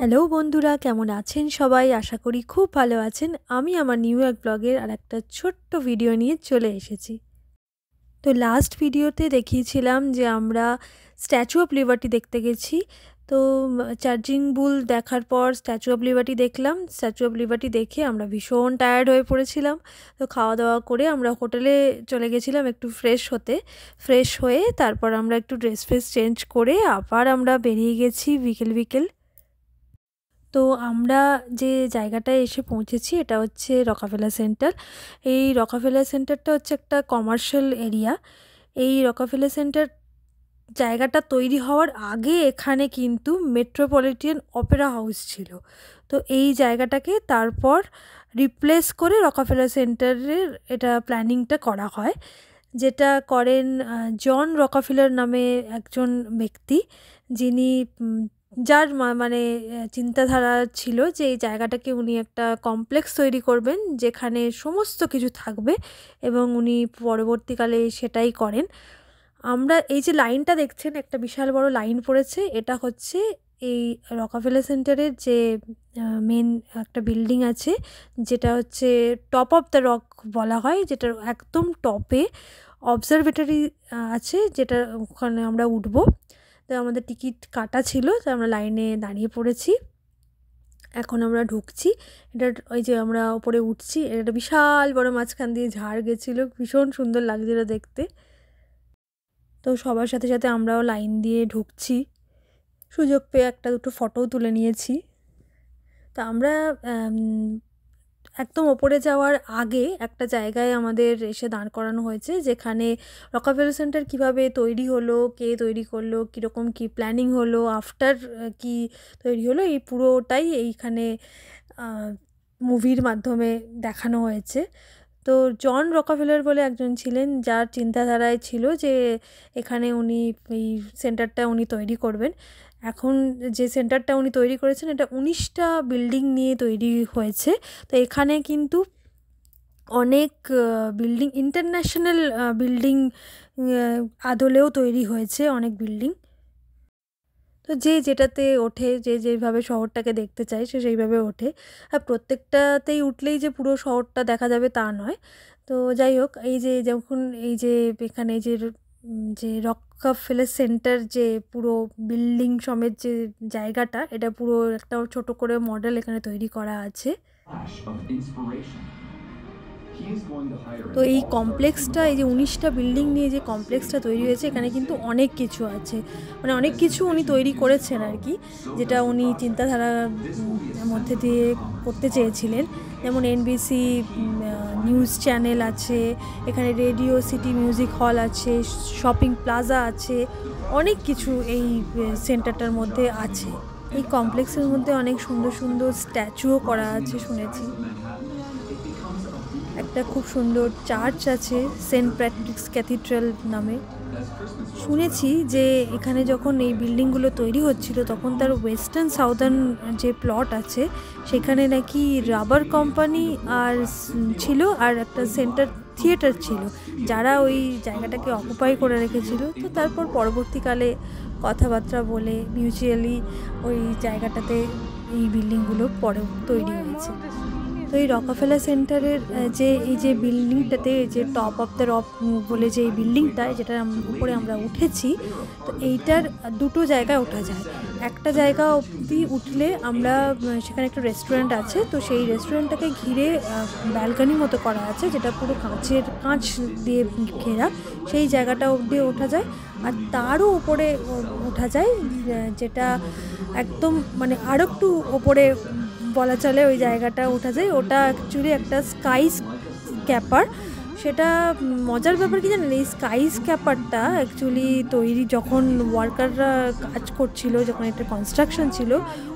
Hello বন্ধুরা, কেমন আছেন সবাই? আশা করি খুব ভালো আছেন। আমি আমার নিউ ইয়র্ক ব্লগের আরেকটা ছোট্ট ভিডিও নিয়ে চলে এসেছি। তো লাস্ট ভিডিওতে দেখিয়েছিলাম যে আমরা স্ট্যাচু অফ লিবার্টি দেখতে গেছি। তো চার্জিং বুল দেখার পর স্ট্যাচু অফ লিবার্টি দেখলাম। স্ট্যাচু অফ লিবার্টি দেখে আমরা ভীষণ টায়ার্ড হয়ে পড়েছিলাম। তো খাওয়া দাওয়া করে আমরা হোটেলে চলে গেছিলাম একটু ফ্রেশ হতে। ফ্রেশ হয়ে তারপর আমরা একটু ড্রেস ফ্রেস চেঞ্জ করে আবার আমরা বেরিয়ে গেছি বিকেল বিকেল। তো আমরা যে জায়গাটায় এসে পৌঁছেছি এটা হচ্ছে রকাফেলার সেন্টার। এই রকাফেলার সেন্টারটা হচ্ছে একটা কমার্শিয়াল এরিয়া। এই রকাফেলার সেন্টার জায়গাটা তৈরি হওয়ার আগে এখানে কিন্তু মেট্রোপলিটন অপেরা হাউস ছিল। তো এই জায়গাটাকে তারপর রিপ্লেস করে রকাফেলার সেন্টারের এটা প্ল্যানিংটা করা হয়, যেটা করেন জন রকাফেলার নামে একজন ব্যক্তি, যিনি যার মানে চিন্তাধারা ছিল যে এই জায়গাটাকে উনি একটা কমপ্লেক্স তৈরি করবেন যেখানে সমস্ত কিছু থাকবে, এবং উনি পরবর্তীকালে সেটাই করেন। আমরা এই যে লাইনটা দেখছেন, একটা বিশাল বড় লাইন পড়েছে, এটা হচ্ছে এই রকাফেলার সেন্টারের যে মেন একটা বিল্ডিং আছে, যেটা হচ্ছে টপ অফ দ্য রক বলা হয়, যেটার একদম টপে অবজারভেটরি আছে, যেটা ওখানে আমরা উঠবো। তো আমাদের টিকিট কাটা ছিল, তো আমরা লাইনে দাঁড়িয়ে পড়েছি। এখন আমরা ঢুকছি। এটা ওই যে আমরা ওপরে উঠছি, এটা বিশাল বড় মাঝখান দিয়ে ঝাড় গেছিলো, ভীষণ সুন্দর লাগছিল দেখতে। তো সবার সাথে সাথে আমরাও লাইন দিয়ে ঢুকছি। সুযোগ পেয়ে একটা দুটো ফটোও তুলে নিয়েছি। তো আমরা একদম ওপরে যাওয়ার আগে একটা জায়গায় আমাদের এসে দাঁড় করানো হয়েছে, যেখানে রকাফেলার সেন্টার কীভাবে তৈরি হলো, কে তৈরি করলো, কীরকম কী প্ল্যানিং হলো, আফটার কি তৈরি হলো, এই পুরোটাই এইখানে মুভির মাধ্যমে দেখানো হয়েছে। তো জন রকাফেলার বলে একজন ছিলেন, যার চিন্তাধারায় ছিল যে এখানে উনি এই সেন্টারটা উনি তৈরি করবেন। এখন যে সেন্টারটা উনি তৈরি করেছেন এটা 19টা বিল্ডিং নিয়ে তৈরি হয়েছে। তো এখানে কিন্তু অনেক বিল্ডিং, ইন্টারন্যাশনাল বিল্ডিং আদলেও তৈরি হয়েছে অনেক বিল্ডিং। তো যে যেটাতে ওঠে, যে যেভাবে শহরটাকে দেখতে চায় সে সেইভাবে ওঠে। আর প্রত্যেকটাতেই উঠলেই যে পুরো শহরটা দেখা যাবে তা নয়। তো যাই হোক, এই যে যখন এই যে এখানে যে রকাফেলার সেন্টার যে পুরো বিল্ডিং সমেত যে জায়গাটা, এটা পুরো একটা ছোট করে মডেল এখানে তৈরি করা আছে। তো এই কমপ্লেক্সটা, এই যে 19টা বিল্ডিং নিয়ে যে কমপ্লেক্সটা তৈরি হয়েছে, এখানে কিন্তু অনেক কিছু আছে, মানে অনেক কিছু উনি তৈরি করেছেন আর কি, যেটা উনি চিন্তাধারার মধ্যে দিয়ে করতে চেয়েছিলেন। যেমন এনবিসি নিউজ চ্যানেল আছে, এখানে রেডিও সিটি মিউজিক হল আছে, শপিং প্লাজা আছে, অনেক কিছু এই সেন্টারটার মধ্যে আছে। এই কমপ্লেক্সের মধ্যে অনেক সুন্দর সুন্দর স্ট্যাচুও করা আছে শুনেছি। একটা খুব সুন্দর চার্চ আছে, সেন্ট প্যাট্রিকস ক্যাথিড্রাল নামে। শুনেছি যে এখানে যখন এই বিল্ডিংগুলো তৈরি হচ্ছিল তখন তার ওয়েস্টার্ন সাউদার্ন যে প্লট আছে সেখানে নাকি রাবার কোম্পানি আর ছিল, আর একটা সেন্টার থিয়েটার ছিল, যারা ওই জায়গাটাকে অকুপাই করে রেখেছিল। তো তারপর পরবর্তীকালে কথাবার্তা বলে মিউচুয়ালি ওই জায়গাটাতে এই বিল্ডিংগুলো পরে তৈরি হয়েছে। তো এই রকাফেলার সেন্টারের এই যে বিল্ডিংটাতে, যে টপ অফ দ্য রক বলে যে এই বিল্ডিংটা, যেটার উপরে আমরা উঠেছি, তো এইটার দুটো জায়গায় ওঠা যায়। একটা জায়গা অবধি উঠলে আমরা সেখানে একটা রেস্টুরেন্ট আছে, তো সেই রেস্টুরেন্টটাকে ঘিরে ব্যালকনি মতো করা আছে, যেটা পুরো কাঁচ দিয়ে ঘেরা, সেই জায়গাটা অবধি ওঠা যায়। আর তারও উপরে ওঠা যায়, যেটা একদম মানে আরও একটু ওপরে বলা চলে, ওই জায়গাটা ওঠা যায়। ওটা অ্যাকচুয়ালি একটা স্কাই স্ক্যাপার। সেটা মজার ব্যাপার কি জানেন, এই স্কাই স্ক্যাপারটা অ্যাকচুয়ালি তৈরি যখন ওয়ার্কাররা কাজ করছিল, যখন এটা কনস্ট্রাকশন ছিল,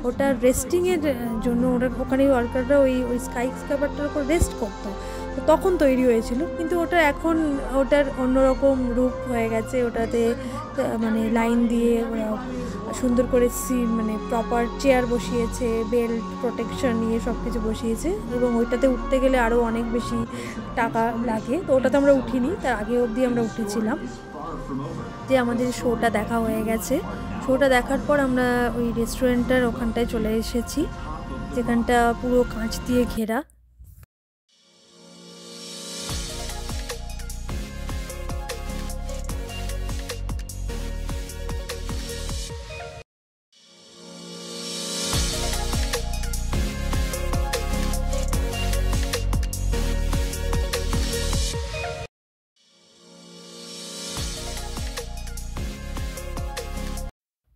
ওটা রেস্টিংয়ের জন্য ওখানে ওয়ার্কাররা ওই স্কাই স্ক্যাপারটার উপর রেস্ট করতো, তখন তৈরি হয়েছিল। কিন্তু ওটা এখন ওটার অন্যরকম রূপ হয়ে গেছে। ওটাতে মানে লাইন দিয়ে ওরা সুন্দর করে মানে প্রপার চেয়ার বসিয়েছে, বেল্ট প্রোটেকশন নিয়ে সব কিছু বসিয়েছে, এবং ওইটাতে উঠতে গেলে আরও অনেক বেশি টাকা লাগে। তো ওটাতে আমরা উঠিনি, তার আগে অবধি আমরা উঠেছিলাম। যে আমাদের শোটা দেখা হয়ে গেছে। শোটা দেখার পর আমরা ওই রেস্টুরেন্টটার ওখানটায় চলে এসেছি, যেখানটা পুরো কাঁচ দিয়ে ঘেরা।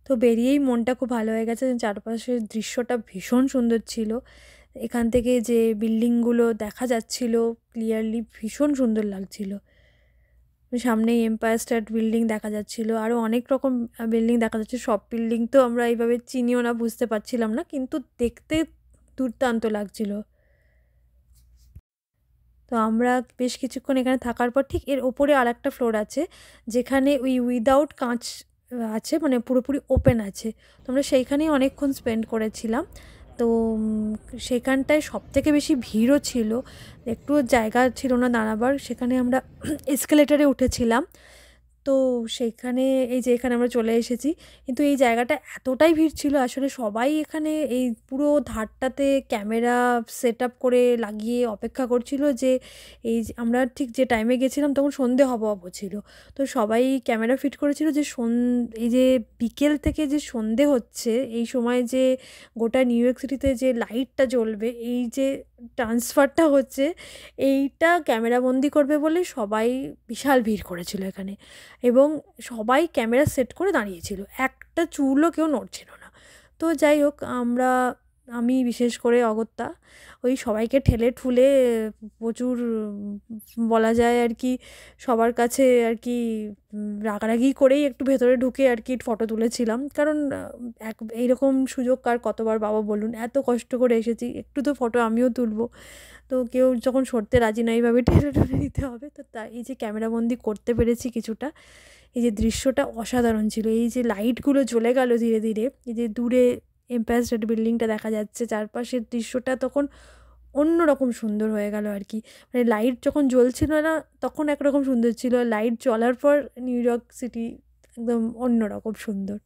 তো বেরিয়েই মনটা খুব ভালো হয়ে গেছে। চারপাশের দৃশ্যটা ভীষণ সুন্দর ছিল। এখান থেকে যে বিল্ডিংগুলো দেখা যাচ্ছিল ক্লিয়ারলি, ভীষণ সুন্দর লাগছিল। সামনেই এম্পায়ার স্টেট বিল্ডিং দেখা যাচ্ছিল, আরও অনেক রকম বিল্ডিং দেখা যাচ্ছে। সব বিল্ডিং তো আমরা এইভাবে চিনিও না, বুঝতে পারছিলাম না, কিন্তু দেখতে দুর্দান্ত লাগছিল। তো আমরা বেশ কিছুক্ষণ এখানে থাকার পর ঠিক এর ওপরে আরেকটা ফ্লোর আছে, যেখানে ওই উইদাউট কাঁচ আছে, মানে পুরোপুরি ওপেন আছে। তো আমরা সেইখানেই অনেকক্ষণ স্পেন্ড করেছিলাম। তো সেখানটায় সবথেকে বেশি ভিড়ও ছিল, একটুও জায়গা ছিল না দাঁড়াবার। সেখানে আমরা এসকেলেটারে উঠেছিলাম। তো সেখানে এই যে এখানে আমরা চলে এসেছি, কিন্তু এই জায়গাটা এতটাই ভিড় ছিল, আসলে সবাই এখানে এই পুরো ধারটাতে ক্যামেরা সেট আপ করে লাগিয়ে অপেক্ষা করছিল যে এই আমরা ঠিক যে টাইমে গেছিলাম তখন সন্ধে হব ছিল। তো সবাই ক্যামেরা ফিট করেছিল যে এই যে বিকেল থেকে যে সন্ধে হচ্ছে এই সময় যে গোটা নিউ ইয়র্ক সিটিতে যে লাইটটা জ্বলবে, এই যে ট্রান্সফারটা হচ্ছে, এইটা ক্যামেরাবন্দি করবে বলে সবাই বিশাল ভিড় করেছিল এখানে। এবং সবাই ক্যামেরা সেট করে দাঁড়িয়েছিল, একটা চুলও কেউ নড়ছিল না। তো যাই হোক, আমি বিশেষ করে অগত্যা ওই সবাইকে ঠেলে ঠুলে প্রচুর বলা যায় আর কি সবার কাছে আর কি রাগারাগি করেই একটু ভেতরে ঢুকে আর কি ফটো তুলেছিলাম। কারণ এইরকম সুযোগ কার কতবার বাবা বলুন, এত কষ্ট করে এসেছি, একটু তো ফটো আমিও তুলবো। তো কেউ যখন সরতে রাজি না, এইভাবে ঠেলে ঠেলে নিতে হবে। তো তাই এই যে ক্যামেরাবন্দি করতে পেরেছি কিছুটা, এই যে দৃশ্যটা অসাধারণ ছিল। এই যে লাইটগুলো জ্বলে গেল ধীরে ধীরে, এই যে দূরে এম্পায়ার স্টেট বিল্ডিংটা দেখা যাচ্ছে, চারপাশের দৃশ্যটা তখন অন্যরকম সুন্দর হয়ে গেল আর কি। মানে লাইট যখন জ্বলছিল না তখন একরকম সুন্দর ছিল, লাইট জ্বলার পর নিউ ইয়র্ক সিটি একদম অন্যরকম সুন্দর।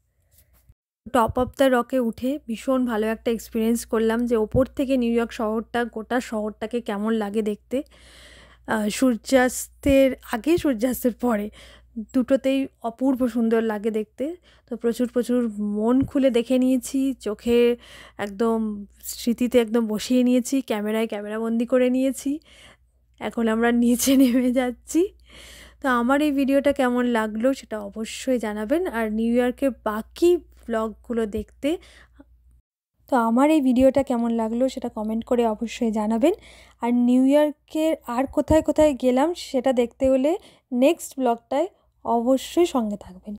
টপ অফ দ্য রকে উঠে ভীষণ ভালো একটা এক্সপিরিয়েন্স করলাম, যে ওপর থেকে নিউ ইয়র্ক শহরটা, গোটা শহরটাকে কেমন লাগে দেখতে, সূর্যাস্তের আগে সূর্যাস্তের পরে দুটোতেই অপূর্ব সুন্দর লাগে দেখতে। তো প্রচুর মন খুলে দেখে নিয়েছি, চোখে একদম স্মৃতিতে একদম বসিয়ে নিয়েছি, ক্যামেরাবন্দি করে নিয়েছি। এখন আমরা নিচে নেমে যাচ্ছি। তো আমার এই ভিডিওটা কেমন লাগলো সেটা অবশ্যই জানাবেন, আর নিউ ইয়র্কের বাকি ব্লগগুলো দেখতে তো আমার এই ভিডিওটা কেমন লাগলো সেটা কমেন্ট করে অবশ্যই জানাবেন। আর নিউ ইয়র্কের আর কোথায় কোথায় গেলাম সেটা দেখতে হলে নেক্সট ব্লগটায় অবশ্যই সঙ্গে থাকবেন।